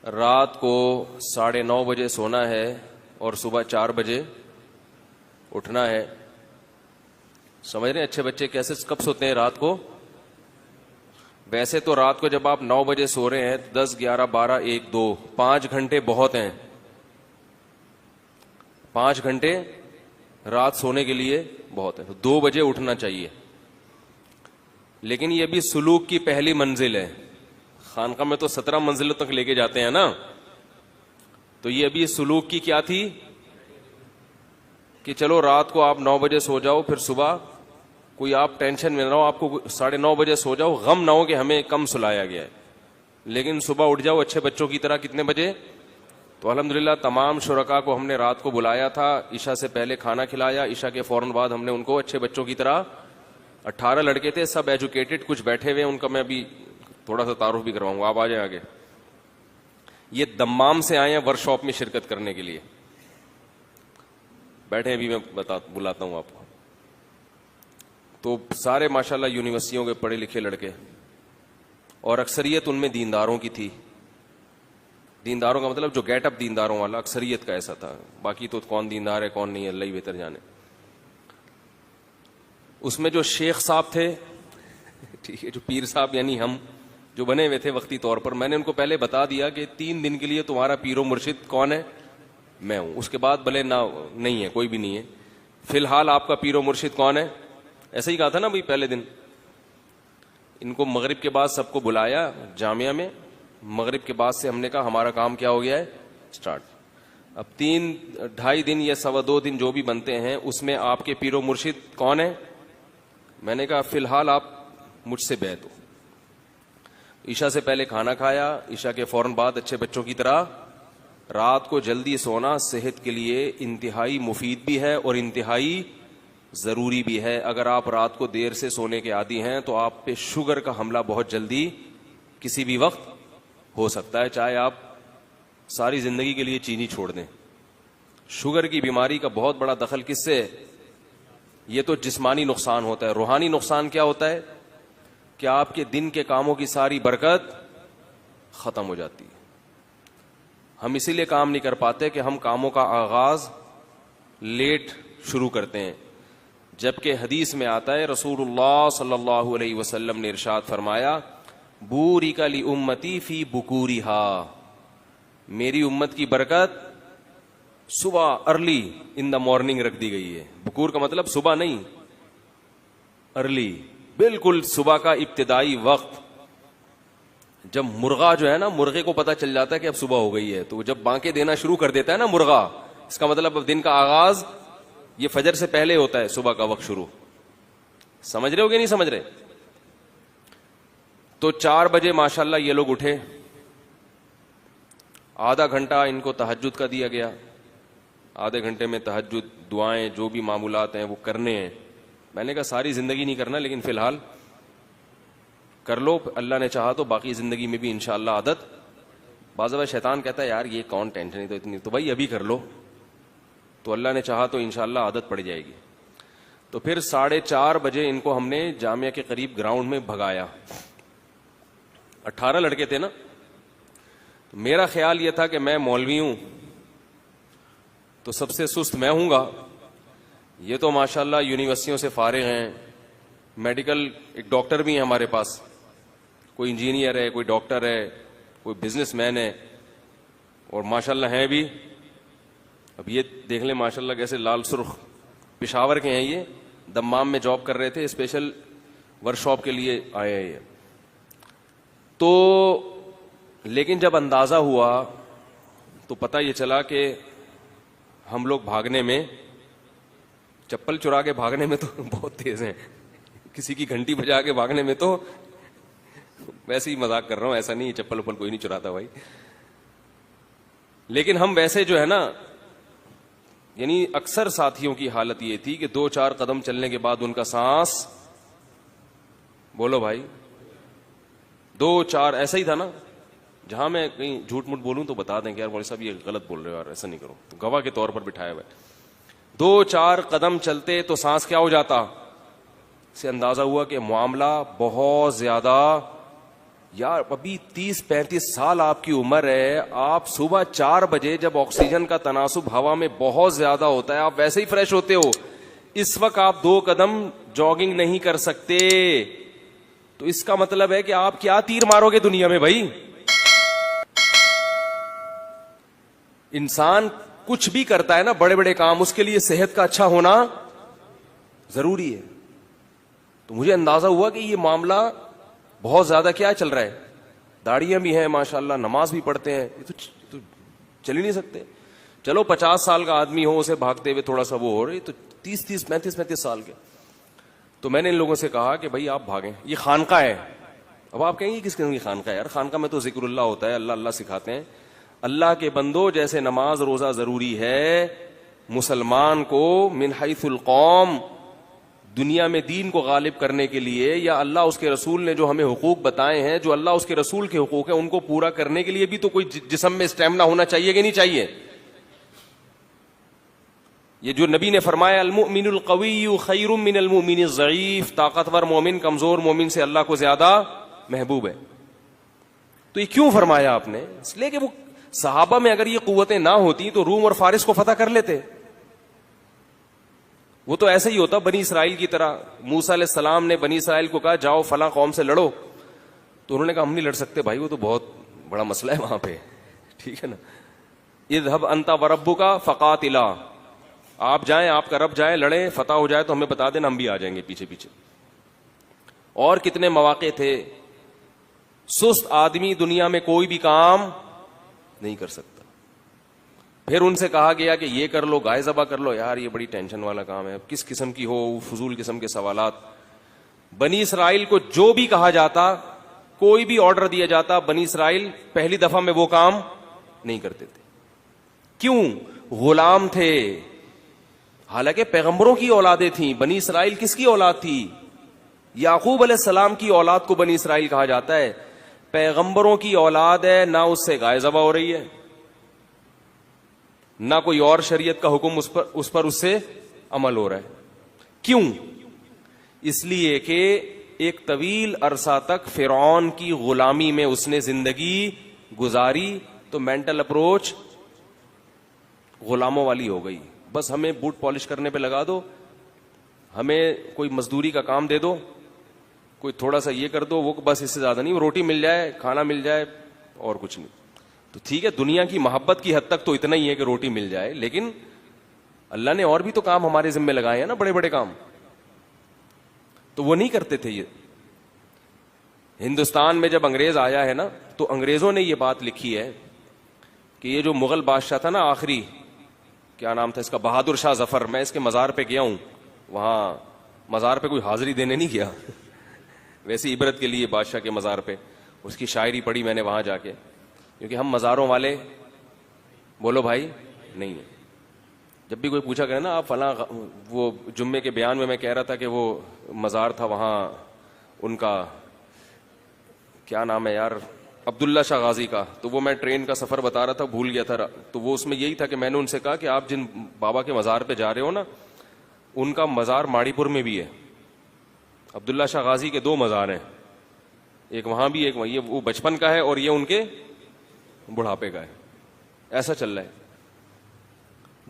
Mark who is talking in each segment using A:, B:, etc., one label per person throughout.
A: رات کو 9:30 بجے سونا ہے اور صبح 4 بجے اٹھنا ہے. سمجھ رہے ہیں اچھے بچے کیسے کب سوتے ہیں رات کو؟ ویسے تو رات کو جب آپ 9 بجے سو رہے ہیں 10 11 12 1 2 5 گھنٹے بہت ہیں. 5 گھنٹے رات سونے کے لیے بہت ہے. 2 بجے اٹھنا چاہیے. لیکن یہ بھی سلوک کی پہلی منزل ہے. خانقاہ میں تو 17 منزلوں تک لے کے جاتے ہیں نا. تو یہ ابھی سلوک کی کیا تھی کہ چلو رات کو آپ 9 بجے سو جاؤ, پھر صبح کوئی آپ ٹینشن میں نہ ہو, آپ کو 9:30 بجے سو جاؤ, غم نہ ہو کہ ہمیں کم سلایا گیا ہے, لیکن صبح اٹھ جاؤ اچھے بچوں کی طرح. کتنے بجے؟ تو الحمدللہ تمام شرکاء کو ہم نے رات کو بلایا تھا, عشاء سے پہلے کھانا کھلایا, عشاء کے فوراً بعد ہم نے ان کو اچھے بچوں کی طرح 18 لڑکے تھے, سب ایجوکیٹڈ, کچھ بیٹھے ہوئے, ان کا میں ابھی تھوڑا سا تعارف بھی کرواؤں گا, آپ آ جائیں آگے. یہ دمام سے آئے ہیں ورک شاپ میں شرکت کرنے کے لیے, بیٹھے ابھی میں بلاتا ہوں آپ کو. تو سارے ماشاءاللہ یونیورسٹیوں کے پڑھے لکھے لڑکے, اور اکثریت ان میں دینداروں کی تھی. دینداروں کا مطلب جو گیٹ اپ دینداروں والا, اکثریت کا ایسا تھا. باقی تو کون دیندار ہے کون نہیں ہے اللہ ہی بہتر جانے. اس میں جو شیخ صاحب تھے, ٹھیک ہے, جو پیر صاحب یعنی ہم جو بنے ہوئے تھے وقتی طور پر, میں نے ان کو پہلے بتا دیا کہ 3 دن کے لیے تمہارا پیر و مرشد کون ہے؟ میں ہوں. اس کے بعد بھلے نہ نہیں ہے, کوئی بھی نہیں ہے, فی الحال آپ کا پیر و مرشد کون ہے؟ ایسا ہی کہا تھا نا بھائی پہلے دن. ان کو مغرب کے بعد سب کو بلایا جامعہ میں. مغرب کے بعد سے ہم نے کہا ہمارا کام کیا ہو گیا ہے سٹارٹ. اب 3-2.5 دن یا 2.25 دن جو بھی بنتے ہیں اس میں آپ کے پیر و مرشد کون ہے؟ میں نے کہا فی الحال آپ مجھ سے بیعت ہو. عشاء سے پہلے کھانا کھایا, عشاء کے فوراً بعد اچھے بچوں کی طرح. رات کو جلدی سونا صحت کے لیے انتہائی مفید بھی ہے اور انتہائی ضروری بھی ہے. اگر آپ رات کو دیر سے سونے کے عادی ہیں تو آپ پہ شوگر کا حملہ بہت جلدی کسی بھی وقت ہو سکتا ہے, چاہے آپ ساری زندگی کے لیے چینی چھوڑ دیں. شوگر کی بیماری کا بہت بڑا دخل کس سے ہے؟ یہ تو جسمانی نقصان ہوتا ہے. روحانی نقصان کیا ہوتا ہے کہ آپ کے دن کے کاموں کی ساری برکت ختم ہو جاتی ہے. ہم اسی لیے کام نہیں کر پاتے کہ ہم کاموں کا آغاز لیٹ شروع کرتے ہیں, جبکہ حدیث میں آتا ہے رسول اللہ صلی اللہ علیہ وسلم نے ارشاد فرمایا بورک لامتی فی بکورہا, میری امت کی برکت صبح ارلی ان دا مارننگ رکھ دی گئی ہے. بکور کا مطلب صبح نہیں, ارلی, بالکل صبح کا ابتدائی وقت. جب مرغا جو ہے نا, مرغے کو پتا چل جاتا ہے کہ اب صبح ہو گئی ہے, تو جب بانکیں دینا شروع کر دیتا ہے نا مرغا, اس کا مطلب اب دن کا آغاز یہ فجر سے پہلے ہوتا ہے, صبح کا وقت شروع. سمجھ رہے ہو کہ نہیں سمجھ رہے؟ تو 4 بجے ماشاءاللہ یہ لوگ اٹھے, آدھا گھنٹہ ان کو تہجد کا دیا گیا. آدھے گھنٹے میں تہجد, دعائیں, جو بھی معمولات ہیں وہ کرنے ہیں. میں نے کہا ساری زندگی نہیں کرنا, لیکن فی الحال کر لو, اللہ نے چاہا تو باقی زندگی میں بھی انشاءاللہ عادت. بعض دفعہ شیطان کہتا ہے یار یہ کون ٹینشن ہے تو اتنی, تو بھائی ابھی کر لو, تو اللہ نے چاہا تو انشاءاللہ عادت پڑ جائے گی. تو پھر 4:30 بجے ان کو ہم نے جامعہ کے قریب گراؤنڈ میں بھگایا. 18 لڑکے تھے نا. میرا خیال یہ تھا کہ میں مولوی ہوں تو سب سے سست میں ہوں گا, یہ تو ماشاءاللہ یونیورسٹیوں سے فارغ ہیں, میڈیکل, ایک ڈاکٹر بھی ہیں ہمارے پاس, کوئی انجینئر ہے, کوئی ڈاکٹر ہے, کوئی بزنس مین ہے, اور ماشاءاللہ ہیں بھی. اب یہ دیکھ لیں ماشاءاللہ کیسے لال سرخ, پشاور کے ہیں یہ, دمام میں جاب کر رہے تھے, اسپیشل ورک شاپ کے لیے آئے ہیں یہ. تو لیکن جب اندازہ ہوا تو پتہ یہ چلا کہ ہم لوگ بھاگنے میں, چپل چرا کے بھاگنے میں تو بہت تیز ہیں, کسی کی گھنٹی بجا کے بھاگنے میں تو, ویسے ہی مذاق کر رہا ہوں, ایسا نہیں چپل وپل کوئی نہیں چراتا بھائی, لیکن ہم ویسے جو ہے نا, یعنی اکثر ساتھیوں کی حالت یہ تھی کہ 2-4 قدم چلنے کے بعد ان کا سانس, بولو بھائی, 2-4 ایسا ہی تھا نا. جہاں میں کہیں جھوٹ موٹ بولوں تو بتا دیں کہ یار مولوی صاحب یہ غلط بول رہے ہو یار, ایسا نہیں کرو, تو گواہ کے طور پر بٹھایا ہوا ہے. 2-4 قدم چلتے تو سانس کیا ہو جاتا, سے اندازہ ہوا کہ معاملہ بہت زیادہ یار ابھی 30-35 سال آپ کی عمر ہے, آپ صبح 4 بجے جب آکسیجن کا تناسب ہوا میں بہت زیادہ ہوتا ہے, آپ ویسے ہی فریش ہوتے ہو, اس وقت آپ 2 قدم جاگنگ نہیں کر سکتے, تو اس کا مطلب ہے کہ آپ کیا تیر مارو گے دنیا میں بھائی. انسان کچھ بھی کرتا ہے نا, بڑے بڑے کام, اس کے لیے صحت کا اچھا ہونا ضروری ہے. تو مجھے اندازہ ہوا کہ یہ معاملہ بہت زیادہ کیا چل رہا ہے, داڑیاں بھی ہیں ماشاءاللہ, نماز بھی پڑھتے ہیں, یہ تو چل ہی نہیں سکتے. چلو 50 سال کا آدمی ہو, اسے بھاگتے ہوئے تھوڑا سا وہ ہو رہی, تو 35 سال کے. تو میں نے ان لوگوں سے کہا کہ بھائی آپ بھاگیں, یہ خانقاہ ہے. اب آپ کہیں گے کس قسم کی خانقاہ ہے؟ یار خانقاہ میں تو ذکر اللہ ہوتا ہے, اللہ اللہ سکھاتے ہیں. اللہ کے بندو, جیسے نماز روزہ ضروری ہے, مسلمان کو من حیث القوم دنیا میں دین کو غالب کرنے کے لیے, یا اللہ اس کے رسول نے جو ہمیں حقوق بتائے ہیں, جو اللہ اس کے رسول کے حقوق ہیں, ان کو پورا کرنے کے لیے بھی تو کوئی جسم میں اسٹیمنا ہونا چاہیے کہ نہیں چاہیے؟ یہ جو نبی نے فرمایا المؤمن القوی خیر من المؤمن الضعیف, طاقتور مومن کمزور مومن سے اللہ کو زیادہ محبوب ہے. تو یہ کیوں فرمایا آپ نے؟ اس لیے کہ وہ صحابہ میں اگر یہ قوتیں نہ ہوتی تو روم اور فارس کو فتح کر لیتے. وہ تو ایسا ہی ہوتا بنی اسرائیل کی طرح. موسیٰ علیہ السلام نے بنی اسرائیل کو کہا جاؤ فلاں قوم سے لڑو, تو انہوں نے کہا ہم نہیں لڑ سکتے بھائی, وہ تو بہت بڑا مسئلہ ہے وہاں پہ, ٹھیک ہے نا. اذهب انت وربک فقاتلا, آپ جائیں, آپ کا رب جائے, لڑیں, فتح ہو جائے تو ہمیں بتا دینا, ہم بھی آ جائیں گے پیچھے پیچھے. اور کتنے مواقع تھے, سست آدمی دنیا میں کوئی بھی کام نہیں کر سکتا. پھر ان سے کہا گیا کہ یہ کر لو, گائے ذبح کر لو. یار یہ بڑی ٹینشن والا کام ہے, کس قسم کی ہو, فضول قسم کے سوالات. بنی اسرائیل کو جو بھی کہا جاتا, کوئی بھی آرڈر دیا جاتا, بنی اسرائیل پہلی دفعہ میں وہ کام نہیں کرتے تھے. کیوں؟ غلام تھے. حالانکہ پیغمبروں کی اولادیں تھیں. بنی اسرائیل کس کی اولاد تھی؟ یعقوب علیہ السلام کی اولاد کو بنی اسرائیل کہا جاتا ہے. پیغمبروں کی اولاد ہے, نہ اس سے گائے ذبح ہو رہی ہے, نہ کوئی اور شریعت کا حکم اس پر اس سے عمل ہو رہا ہے. کیوں؟ اس لیے کہ ایک طویل عرصہ تک فرعون کی غلامی میں اس نے زندگی گزاری, تو مینٹل اپروچ غلاموں والی ہو گئی. بس ہمیں بوٹ پالش کرنے پہ لگا دو, ہمیں کوئی مزدوری کا کام دے دو, کوئی تھوڑا سا یہ کر دو, وہ بس اس سے زیادہ نہیں, روٹی مل جائے, کھانا مل جائے, اور کچھ نہیں. تو ٹھیک ہے, دنیا کی محبت کی حد تک تو اتنا ہی ہے کہ روٹی مل جائے, لیکن اللہ نے اور بھی تو کام ہمارے ذمہ لگائے ہیں نا, بڑے بڑے کام. تو وہ نہیں کرتے تھے. یہ ہندوستان میں جب انگریز آیا ہے نا, تو انگریزوں نے یہ بات لکھی ہے کہ یہ جو مغل بادشاہ تھا نا آخری, کیا نام تھا اس کا, بہادر شاہ ظفر, میں اس کے مزار پہ گیا ہوں, وہاں مزار پہ کوئی حاضری دینے نہیں گیا, ویسی عبرت کے لیے بادشاہ کے مزار پہ. اس کی شاعری پڑھی میں نے وہاں جا کے, کیونکہ ہم مزاروں والے بولو بھائی نہیں ہے. جب بھی کوئی پوچھا کرے نا آپ فلاں, وہ جمعے کے بیان میں کہہ رہا تھا کہ وہ مزار تھا وہاں ان کا, کیا نام ہے یار, عبداللہ شاہ غازی کا, تو وہ میں ٹرین کا سفر بتا رہا تھا, بھول گیا تھا. تو وہ اس میں یہی تھا کہ میں نے ان سے کہا کہ آپ جن بابا کے مزار پہ جا رہے ہو نا, ان کا مزار ماڑی پور میں بھی ہے. عبداللہ شاہ غازی کے 2 مزار ہیں, ایک وہاں بھی, ایک یہ وہ بچپن کا ہے, اور یہ ان کے بڑھاپے کا ہے. ایسا چل رہا ہے.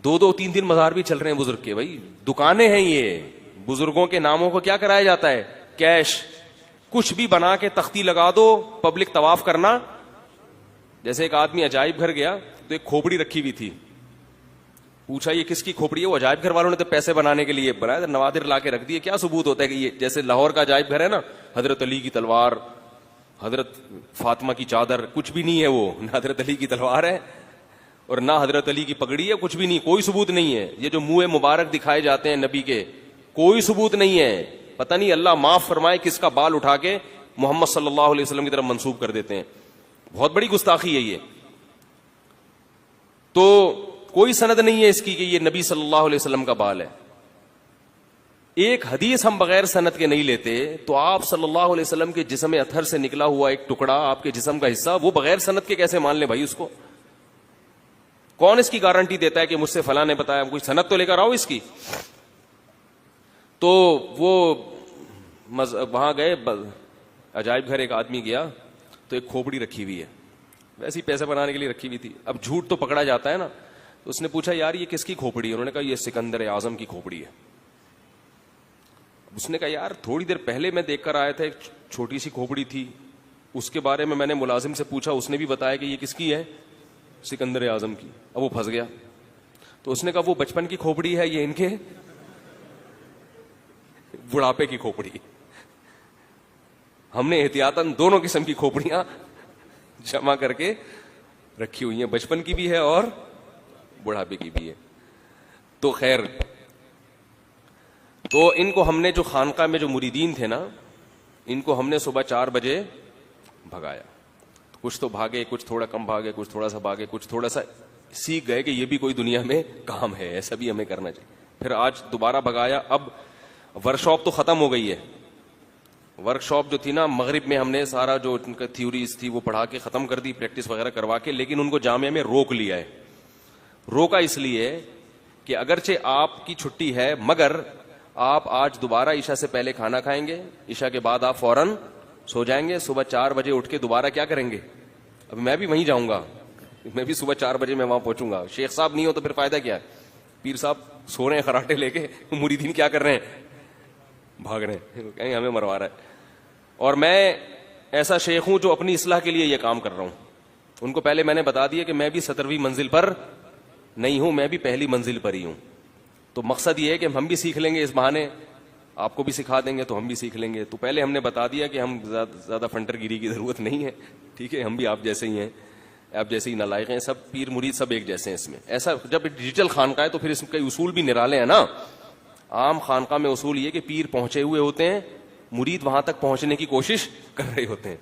A: 2-2 3 مزار بھی چل رہے ہیں بزرگ کے. بھائی دکانیں ہیں یہ, بزرگوں کے ناموں کو کیا کرایا جاتا ہے, کیش. کچھ بھی بنا کے تختی لگا دو, پبلک طواف کرنا. جیسے ایک آدمی عجائب گھر گیا تو ایک کھوپڑی رکھی ہوئی تھی, پوچھا یہ کس کی کھوپڑی ہے؟ وہ عجائب گھر والوں نے تو پیسے بنانے کے لیے بنایا, نوادر لا کے رکھ دیے. کیا ثبوت ہوتا ہے کہ یہ, جیسے لاہور کا عجائب گھر ہے نا, حضرت علی کی تلوار, حضرت فاطمہ کی چادر, کچھ بھی نہیں ہے وہ, نہ حضرت علی کی تلوار ہے اور نہ حضرت علی کی پگڑی ہے, کچھ بھی نہیں, کوئی ثبوت نہیں ہے. یہ جو منہ مبارک دکھائے جاتے ہیں نبی کے, کوئی ثبوت نہیں ہے. پتہ نہیں اللہ معاف فرمائے کس کا بال اٹھا کے محمد صلی اللہ علیہ وسلم کی طرف منسوب کر دیتے ہیں. بہت بڑی گستاخی ہے یہ. تو کوئی سند نہیں ہے اس کی کہ یہ نبی صلی اللہ علیہ وسلم کا بال ہے. ایک حدیث ہم بغیر سند کے نہیں لیتے, تو آپ صلی اللہ علیہ وسلم کے جسم اطہر سے نکلا ہوا ایک ٹکڑا, آپ کے جسم کا حصہ, وہ بغیر سند کے کیسے مان لیں بھائی اس کو؟ کون اس کی گارنٹی دیتا ہے کہ مجھ سے فلاں نے بتایا؟ کوئی سند تو لے کر آؤ اس کی. تو وہ وہاں گئے, عجائب گھر ایک آدمی گیا, تو ایک کھوپڑی رکھی ہوئی ہے, ویسے ہی پیسے بنانے کے لیے رکھی ہوئی تھی. اب جھوٹ تو پکڑا جاتا ہے نا, تو اس نے پوچھا یار یہ کس کی کھوپڑی ہے؟ انہوں نے کہا یہ سکندر اعظم کی کھوپڑی ہے. اس نے کہا یار تھوڑی دیر پہلے میں دیکھ کر آیا تھا, ایک چھوٹی سی کھوپڑی تھی, اس کے بارے میں نے ملازم سے پوچھا, اس نے بھی بتایا کہ یہ کس کی ہے, سکندر اعظم کی. اب وہ پھنس گیا. تو اس نے کہا وہ بچپن کی کھوپڑی ہے, یہ ان کے بڑھاپے کی کھوپڑی. ہم نے احتیاطاً دونوں قسم کی کھوپڑیاں جمع کر کے رکھی ہوئی ہیں, بچپن کی بھی ہے اور بڑھاپے کی بھی ہے. تو خیر, تو ان کو ہم نے جو خانقاہ میں جو مریدین تھے نا, ان کو ہم نے صبح 4 بجے بھگایا. کچھ تو بھاگے, کچھ تھوڑا کم بھاگے, کچھ تھوڑا سا بھاگے, کچھ تھوڑا سا سیکھ گئے کہ یہ بھی کوئی دنیا میں کام ہے, ایسا بھی ہمیں کرنا چاہیے. پھر آج دوبارہ بھگایا. اب ورکشاپ تو ختم ہو گئی ہے. ورکشاپ جو تھی نا مغرب میں ہم نے سارا جو ان کا تھیوریز تھی وہ پڑھا کے ختم کر دی, پریکٹس وغیرہ کروا کے, لیکن ان کو جامعہ میں روک لیا ہے. روکا اس لیے کہ اگرچہ آپ کی چھٹی ہے مگر آپ آج دوبارہ عشاء سے پہلے کھانا کھائیں گے, عشاء کے بعد آپ فوراً سو جائیں گے, صبح 4 بجے اٹھ کے دوبارہ کیا کریں گے. اب میں بھی وہیں جاؤں گا, میں بھی صبح 4 بجے میں وہاں پہنچوں گا. شیخ صاحب نہیں ہو تو پھر فائدہ کیا ہے. پیر صاحب سو رہے ہیں خراٹے لے کے, مریدین کیا کر رہے ہیں, بھاگ رہے ہیں, کہیں ہمیں مروا رہا ہے. اور میں ایسا شیخ ہوں جو اپنی اصلاح کے لیے یہ کام کر رہا ہوں. ان کو پہلے میں نے بتا دیا کہ میں بھی 17ویں منزل پر نہیں ہوں, میں بھی پہلی منزل پر ہی ہوں. تو مقصد یہ ہے کہ ہم بھی سیکھ لیں گے اس بہانے, آپ کو بھی سکھا دیں گے تو ہم بھی سیکھ لیں گے. تو پہلے ہم نے بتا دیا کہ ہم زیادہ فنٹر گیری کی ضرورت نہیں ہے, ٹھیک ہے, ہم بھی آپ جیسے ہی ہیں, آپ جیسے ہی نالائق ہیں, سب پیر مرید سب ایک جیسے ہیں اس میں. ایسا جب ڈیجیٹل خانقاہ ہے تو پھر اس کے اصول بھی نرالے ہیں نا. عام خانقاہ میں اصول یہ کہ پیر پہنچے ہوئے ہوتے ہیں, مرید وہاں تک پہنچنے کی کوشش کر رہے ہوتے ہیں.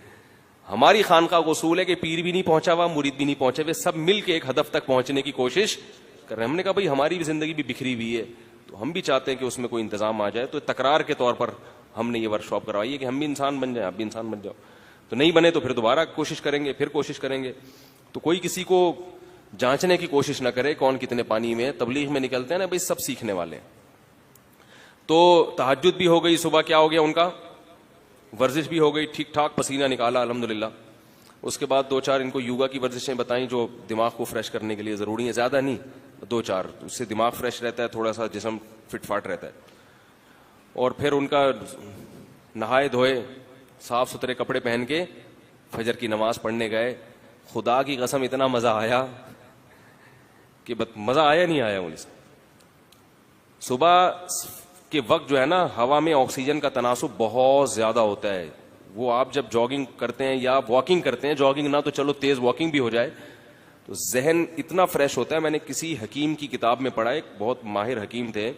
A: ہماری خانقاہ کا اصول ہے کہ پیر بھی نہیں پہنچا ہوا, مرید بھی نہیں پہنچے ہوئے, سب مل کے ایک ہدف تک پہنچنے کی کوشش کر رہے ہیں. ہم نے کہا بھائی ہماری بھی زندگی بھی بکھری ہوئی ہے, تو ہم بھی چاہتے ہیں کہ اس میں کوئی انتظام آ جائے. تو تکرار کے طور پر ہم نے یہ ورکشاپ کروائی ہے کہ ہم بھی انسان بن جائیں, آپ بھی انسان بن جاؤ. تو نہیں بنے تو پھر دوبارہ کوشش کریں گے, پھر کوشش کریں گے. تو کوئی کسی کو جانچنے کی کوشش نہ کرے کون کتنے پانی میں. تبلیغ میں نکلتے ہیں نا بھائی, سب سیکھنے والے. تو تہجد بھی ہو گئی, صبح کیا ہو گیا ان کا, ورزش بھی ہو گئی, ٹھیک ٹھاک پسینہ نکالا الحمدللہ. اس کے بعد 2-4 ان کو یوگا کی ورزشیں بتائیں جو دماغ کو فریش کرنے کے لیے ضروری ہیں, زیادہ نہیں, 2-4, اس سے دماغ فریش رہتا ہے, تھوڑا سا جسم فٹ فاٹ رہتا ہے. اور پھر ان کا نہائے دھوئے صاف ستھرے کپڑے پہن کے فجر کی نماز پڑھنے گئے. خدا کی قسم اتنا مزہ آیا کہ مزہ آیا نہیں آیا. انہیں صبح کے وقت جو ہے نا ہوا میں آکسیجن کا تناسب بہت زیادہ ہوتا ہے. وہ آپ جب جاگنگ کرتے ہیں یا واکنگ کرتے ہیں, جاگنگ نہ تو چلو تیز واکنگ بھی ہو جائے, تو ذہن اتنا فریش ہوتا ہے. میں نے کسی حکیم کی کتاب میں پڑھا, ایک بہت ماہر حکیم تھے,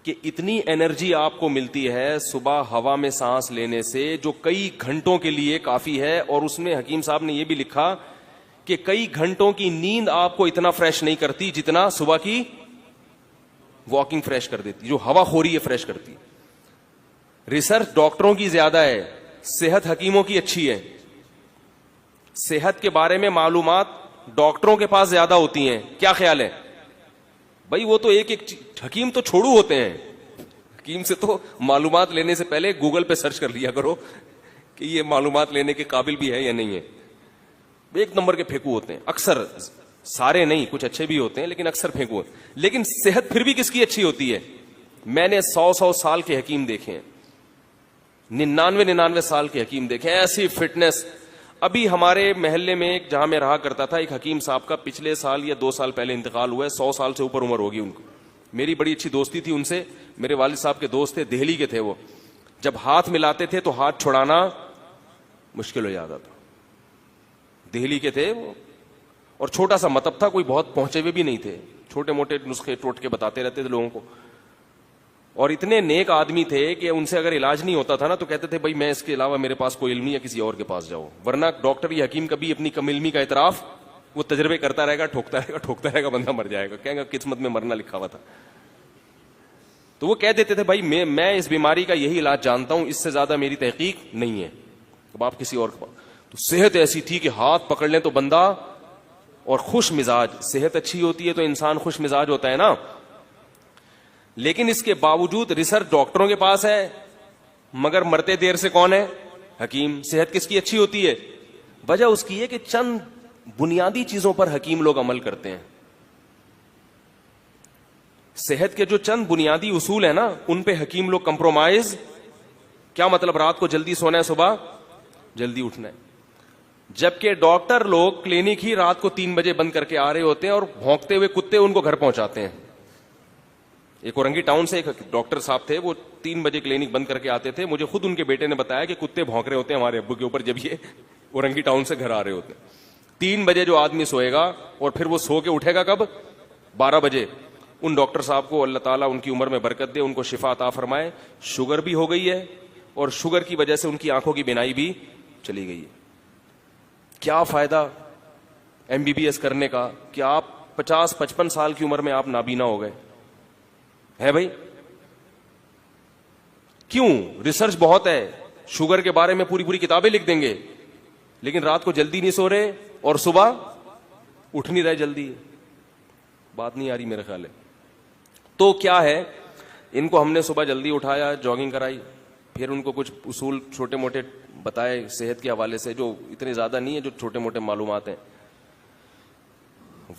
A: کہ اتنی انرجی آپ کو ملتی ہے صبح ہوا میں سانس لینے سے جو کئی گھنٹوں کے لیے کافی ہے. اور اس میں حکیم صاحب نے یہ بھی لکھا کہ کئی گھنٹوں کی نیند آپ کو اتنا فریش نہیں کرتی جتنا صبح کی واکنگ فریش کر دیتی, جو ہوا خوری ہے فریش کرتی. ریسرچ ڈاکٹروں کی زیادہ ہے, صحت حکیموں کی اچھی ہے. صحت کے بارے میں معلومات ڈاکٹروں کے پاس زیادہ ہوتی ہیں. کیا خیال ہے بھائی؟ وہ تو ایک حکیم تو چھوڑو ہوتے ہیں. حکیم سے تو معلومات لینے سے پہلے گوگل پہ سرچ کر لیا کرو کہ یہ معلومات لینے کے قابل بھی ہے یا نہیں ہے. ایک نمبر کے پھینکو ہوتے ہیں اکثر, سارے نہیں, کچھ اچھے بھی ہوتے ہیں لیکن اکثر پھینکو. لیکن صحت پھر بھی کس کی اچھی ہوتی ہے؟ میں نے 100 سال کے حکیم دیکھے ہیں, 99 سال کے حکیم دیکھے ہیں, ایسی فٹنس. ابھی ہمارے محلے میں ایک جہاں میں رہا کرتا تھا, ایک حکیم صاحب کا پچھلے سال یا 2 سال پہلے انتقال ہوا ہے. 100 سال سے اوپر عمر ہوگی ان کو. میری بڑی اچھی دوستی تھی ان سے, میرے والد صاحب کے دوست تھے, دہلی کے تھے وہ. جب ہاتھ ملاتے تھے تو ہاتھ چھڑانا مشکل ہو جاتا تھا. دہلی کے تھے وہ, اور چھوٹا سا مطلب تھا, کوئی بہت پہنچے ہوئے بھی نہیں تھے, چھوٹے موٹے نسخے ٹوٹکے بتاتے رہتے تھے لوگوں کو. اور اتنے نیک آدمی تھے کہ ان سے اگر علاج نہیں ہوتا تھا نا تو کہتے تھے بھائی میں اس کے علاوہ میرے پاس کوئی علم نہیں ہے, کسی اور کے پاس جاؤ. ورنہ ڈاکٹر یا حکیم کبھی اپنی کم علمی کا اعتراف, وہ تجربے کرتا رہے گا, ٹھوکتا رہے گا, بندہ مر جائے گا, کہیں گا قسمت میں مرنا لکھا ہوا تھا. تو وہ کہہ دیتے تھے بھائی میں اس بیماری کا یہی علاج جانتا ہوں, اس سے زیادہ میری تحقیق نہیں ہے. اب آپ کسی اور کے پاس. تو صحت ایسی تھی کہ ہاتھ پکڑ لیں تو بندہ, اور خوش مزاج. صحت اچھی ہوتی ہے تو انسان خوش مزاج ہوتا ہے نا. لیکن اس کے باوجود ریسرچ ڈاکٹروں کے پاس ہے, مگر مرتے دیر سے کون ہے؟ حکیم. صحت کس کی اچھی ہوتی ہے؟ وجہ اس کی ہے کہ چند بنیادی چیزوں پر حکیم لوگ عمل کرتے ہیں. صحت کے جو چند بنیادی اصول ہیں نا, ان پہ حکیم لوگ کمپرومائز. کیا مطلب؟ رات کو جلدی سونا ہے, صبح جلدی اٹھنا ہے. جبکہ ڈاکٹر لوگ کلینک ہی رات کو 3 بجے بند کر کے آ رہے ہوتے ہیں اور بھونکتے ہوئے کتے ان کو گھر پہنچاتے ہیں. ایک اورنگی ٹاؤن سے ایک ڈاکٹر صاحب تھے, وہ 3 بجے کلینک بند کر کے آتے تھے. مجھے خود ان کے بیٹے نے بتایا کہ کتے بھونک رہے ہوتے ہیں ہمارے ابو کے اوپر جب یہ اورنگی ٹاؤن سے گھر آ رہے ہوتے ہیں. 3 بجے جو آدمی سوئے گا اور پھر وہ سو کے اٹھے گا کب؟ 12 بجے. ان ڈاکٹر صاحب کو اللہ تعالیٰ ان کی عمر میں برکت دے, ان کو شفا عطا فرمائے. شوگر بھی ہو گئی ہے اور شوگر کی وجہ سے ان کی آنکھوں کی بینائی بھی چلی گئی ہے. کیا فائدہ MBBS کرنے کا کہ آپ 50-55 سال کی عمر میں آپ نابینا ہو گئے ہے بھائی؟ کیوں؟ ریسرچ بہت ہے, شوگر کے بارے میں پوری کتابیں لکھ دیں گے, لیکن رات کو جلدی نہیں سو رہے اور صبح اٹھ نہیں رہے جلدی. بات نہیں آ رہی میرے خیال ہے. تو کیا ہے, ان کو ہم نے صبح جلدی اٹھایا, جاگنگ کرائی, پھر ان کو کچھ اصول چھوٹے موٹے بتائے صحت کے حوالے سے, جو اتنے زیادہ نہیں ہے, جو چھوٹے موٹے معلومات ہیں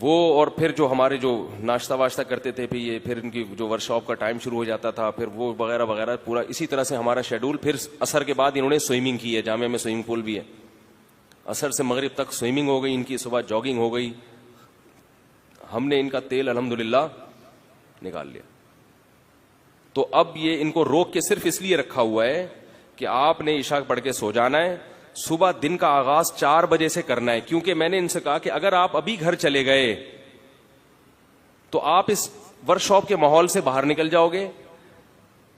A: وہ. اور پھر جو ہمارے جو ناشتہ واشتہ کرتے تھے, پھر ان کی جو ورک شاپ کا ٹائم شروع ہو جاتا تھا, پھر وہ وغیرہ وغیرہ, پورا اسی طرح سے ہمارا شیڈول. پھر عصر کے بعد انہوں نے سوئمنگ کی ہے, جامعہ میں سوئمنگ پول بھی ہے. عصر سے مغرب تک سوئمنگ ہو گئی ان کی, صبح جاگنگ ہو گئی. ہم نے ان کا تیل الحمدللہ نکال لیا. تو اب یہ ان کو روک کے صرف اس لیے رکھا ہوا ہے کہ آپ نے عشاء پڑھ کے سو جانا ہے. صبح دن کا آغاز 4 بجے سے کرنا ہے, کیونکہ میں نے ان سے کہا کہ اگر آپ ابھی گھر چلے گئے تو آپ اس ورک شاپ کے ماحول سے باہر نکل جاؤ گے.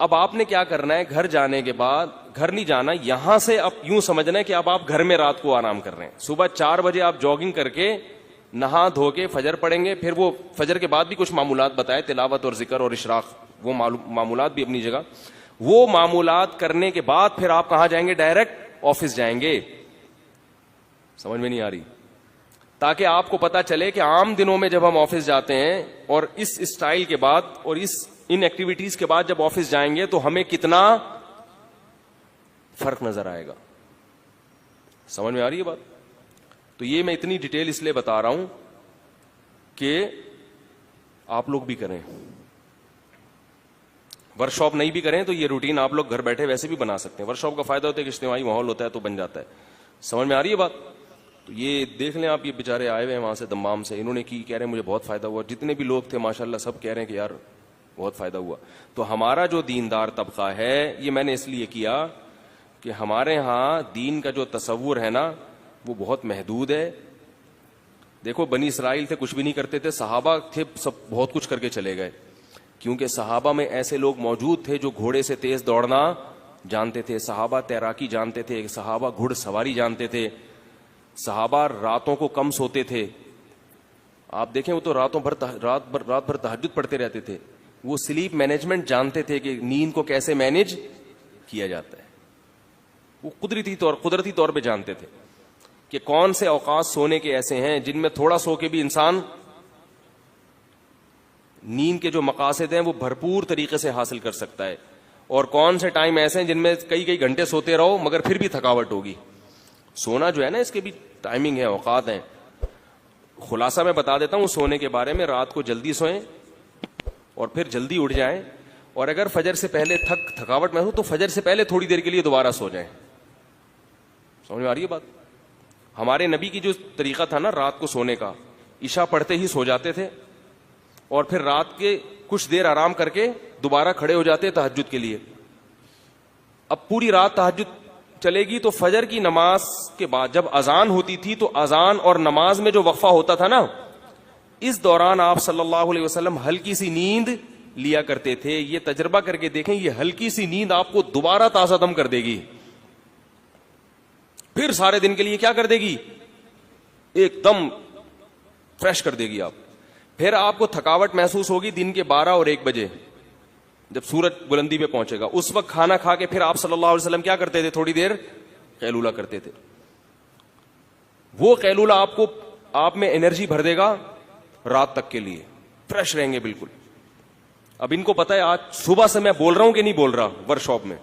A: اب آپ نے کیا کرنا ہے, گھر جانے کے بعد, گھر نہیں جانا, یہاں سے اب یوں سمجھنا ہے کہ اب آپ گھر میں رات کو آرام کر رہے ہیں. صبح 4 بجے آپ جاگنگ کر کے نہا دھو کے فجر پڑھیں گے. پھر وہ فجر کے بعد بھی کچھ معمولات بتائے, تلاوت اور ذکر اور اشراق, وہ معمولات بھی اپنی جگہ. وہ معمولات کرنے کے بعد پھر آپ کہاں جائیں گے؟ ڈائریکٹ آفس جائیں گے. سمجھ میں نہیں آ رہی؟ تاکہ آپ کو پتا چلے کہ عام دنوں میں جب ہم آفس جاتے ہیں اور اس اسٹائل کے بعد اور ان ایکٹیویٹیز کے بعد جب آفس جائیں گے تو ہمیں کتنا فرق نظر آئے گا. سمجھ میں آ رہی ہے بات؟ تو یہ میں اتنی ڈیٹیل اس لیے بتا رہا ہوں کہ آپ لوگ بھی کریں. ورک شاپ نہیں بھی کریں تو یہ روٹین آپ لوگ گھر بیٹھے ویسے بھی بنا سکتے ہیں. ورک شاپ کا فائدہ ہوتا ہے کہ اجتماعی ماحول ہوتا ہے تو بن جاتا ہے. سمجھ میں آ رہی ہے بات؟ تو یہ دیکھ لیں آپ, یہ بیچارے آئے ہوئے ہیں وہاں سے دمام سے, انہوں نے کی, کہہ رہے ہیں مجھے بہت فائدہ ہوا. جتنے بھی لوگ تھے ماشاءاللہ سب کہہ رہے ہیں کہ یار بہت فائدہ ہوا. تو ہمارا جو دیندار طبقہ ہے, یہ میں نے اس لیے کیا کہ ہمارے ہاں دین کا جو تصور ہے نا وہ بہت محدود ہے. دیکھو بنی اسرائیل تھے, کچھ بھی نہیں کرتے تھے, صحابہ تھے سب بہت کچھ کر کے چلے گئے, کیونکہ صحابہ میں ایسے لوگ موجود تھے جو گھوڑے سے تیز دوڑنا جانتے تھے, صحابہ تیراکی جانتے تھے, صحابہ گھڑ سواری جانتے تھے, صحابہ راتوں کو کم سوتے تھے. آپ دیکھیں وہ تو رات بھر تہجد پڑھتے رہتے تھے. وہ سلیپ مینجمنٹ جانتے تھے کہ نیند کو کیسے مینج کیا جاتا ہے. وہ قدرتی طور پہ جانتے تھے کہ کون سے اوقات سونے کے ایسے ہیں جن میں تھوڑا سو کے بھی انسان نیند کے جو مقاصد ہیں وہ بھرپور طریقے سے حاصل کر سکتا ہے, اور کون سے ٹائم ایسے ہیں جن میں کئی گھنٹے سوتے رہو مگر پھر بھی تھکاوٹ ہوگی. سونا جو ہے نا اس کے بھی ٹائمنگ ہے, اوقات ہیں. خلاصہ میں بتا دیتا ہوں سونے کے بارے میں. رات کو جلدی سوئیں اور پھر جلدی اٹھ جائیں, اور اگر فجر سے پہلے تھکاوٹ محسوس تو فجر سے پہلے تھوڑی دیر کے لیے دوبارہ سو جائیں. سمجھ میں آ رہی ہے بات؟ ہمارے نبی کی جو طریقہ تھا نا رات کو سونے کا, عشاء پڑھتے ہی سو جاتے تھے اور پھر رات کے کچھ دیر آرام کر کے دوبارہ کھڑے ہو جاتے تہجد کے لیے. اب پوری رات تہجد چلے گی تو فجر کی نماز کے بعد جب اذان ہوتی تھی تو اذان اور نماز میں جو وقفہ ہوتا تھا نا, اس دوران آپ صلی اللہ علیہ وسلم ہلکی سی نیند لیا کرتے تھے. یہ تجربہ کر کے دیکھیں, یہ ہلکی سی نیند آپ کو دوبارہ تازہ دم کر دے گی, پھر سارے دن کے لیے کیا کر دے گی؟ ایک دم فریش کر دے گی. آپ پھر آپ کو تھکاوٹ محسوس ہوگی دن کے 12 اور 1 بجے جب سورج بلندی پہ پہنچے گا. اس وقت کھانا کھا کے پھر آپ صلی اللہ علیہ وسلم کیا کرتے تھے؟ تھوڑی دیر قیلولہ کرتے تھے. وہ قیلولہ آپ میں انرجی بھر دے گا رات تک کے لیے, فریش رہیں گے بالکل. اب ان کو پتا ہے آج صبح سے میں بول رہا ہوں کہ نہیں بول رہا, ورک شاپ میں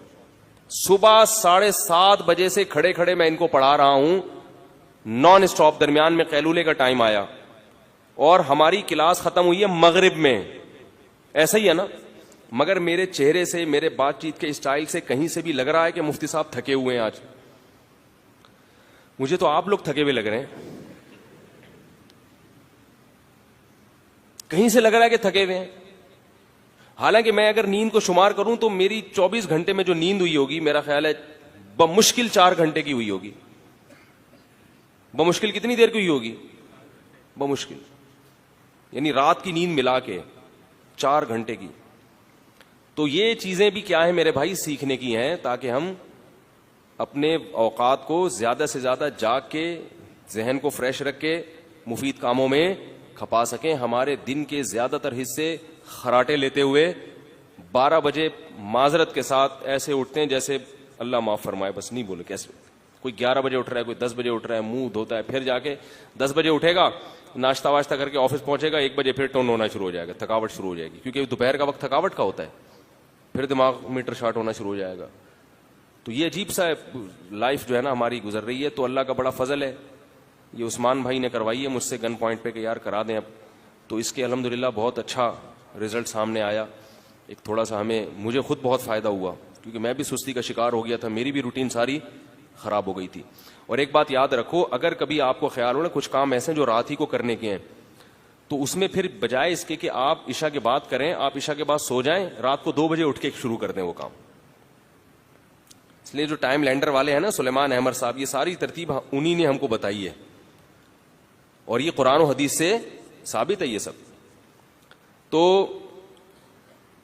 A: صبح 7:30 بجے سے کھڑے میں ان کو پڑھا رہا ہوں. نان اسٹاپ, درمیان میں قیلولے کا ٹائم آیا, اور ہماری کلاس ختم ہوئی ہے مغرب میں, ایسا ہی ہے نا. مگر میرے چہرے سے, میرے بات چیت کے اسٹائل سے کہیں سے بھی لگ رہا ہے کہ مفتی صاحب تھکے ہوئے ہیں آج. مجھے تو آپ لوگ تھکے ہوئے لگ رہے ہیں, کہیں سے لگ رہا ہے کہ تھکے ہوئے ہیں. حالانکہ میں اگر نیند کو شمار کروں تو میری 24 گھنٹے میں جو نیند ہوئی ہوگی, میرا خیال ہے بمشکل 4 گھنٹے کی ہوئی ہوگی. بمشکل کتنی دیر کی ہوئی ہوگی؟ بمشکل, یعنی رات کی نیند ملا کے 4 گھنٹے کی. تو یہ چیزیں بھی کیا ہے میرے بھائی, سیکھنے کی ہیں, تاکہ ہم اپنے اوقات کو زیادہ سے زیادہ جاگ کے, ذہن کو فریش رکھ کے مفید کاموں میں کھپا سکیں. ہمارے دن کے زیادہ تر حصے خراٹے لیتے ہوئے 12 بجے معذرت کے ساتھ ایسے اٹھتے ہیں جیسے اللہ معاف فرمائے, بس نہیں بولے کیسے. کوئی 11 بجے اٹھ رہا ہے, کوئی 10 بجے اٹھ رہا ہے, منہ دھوتا ہے, پھر جا کے 10 بجے اٹھے گا, ناشتہ واشتہ کر کے آفس پہنچے گا, 1 بجے پھر ٹون ہونا شروع ہو جائے گا, تھکاوٹ شروع ہو جائے گی, کیونکہ دوپہر کا وقت تھکاوٹ کا ہوتا ہے, پھر دماغ میٹر شارٹ ہونا شروع ہو جائے گا. تو یہ عجیب سا لائف جو ہے نا ہماری گزر رہی ہے. تو اللہ کا بڑا فضل ہے, یہ عثمان بھائی نے کروائی ہے مجھ سے گن پوائنٹ پہ کہ یار کرا دیں اب. تو اس کے الحمدللہ بہت اچھا رزلٹ سامنے آیا. ایک تھوڑا سا مجھے خود بہت فائدہ ہوا, کیونکہ میں بھی سستی کا شکار ہو گیا تھا, میری بھی روٹین ساری خراب ہو گئی تھی. اور ایک بات یاد رکھو, اگر کبھی آپ کو خیال ہو نا کچھ کام ایسے جو رات ہی کو کرنے کے ہیں, تو اس میں پھر بجائے اس کے کہ آپ عشاء کے بعد کریں, آپ عشاء کے بعد سو جائیں, رات کو 2 بجے اٹھ کے شروع کر دیں وہ کام. اس لیے جو ٹائم لینڈر والے ہیں نا, سلیمان احمد صاحب, یہ ساری ترتیب انہی نے ہم کو بتائی ہے, اور یہ قرآن و حدیث سے ثابت ہے یہ سب. تو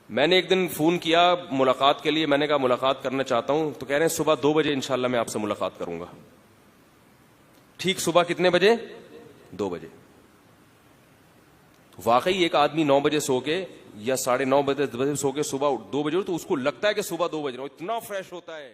A: میں نے ایک دن فون کیا ملاقات کے لیے, میں نے کہا ملاقات کرنا چاہتا ہوں, تو کہہ رہے ہیں صبح 2 بجے انشاءاللہ میں آپ سے ملاقات کروں گا. ٹھیک صبح کتنے بجے؟ 2 بجے. واقعی ایک آدمی 9 بجے سو کے یا 9:30 بجے سو کے صبح 2 بجے, تو اس کو لگتا ہے کہ صبح 2 بجے اتنا فریش ہوتا ہے.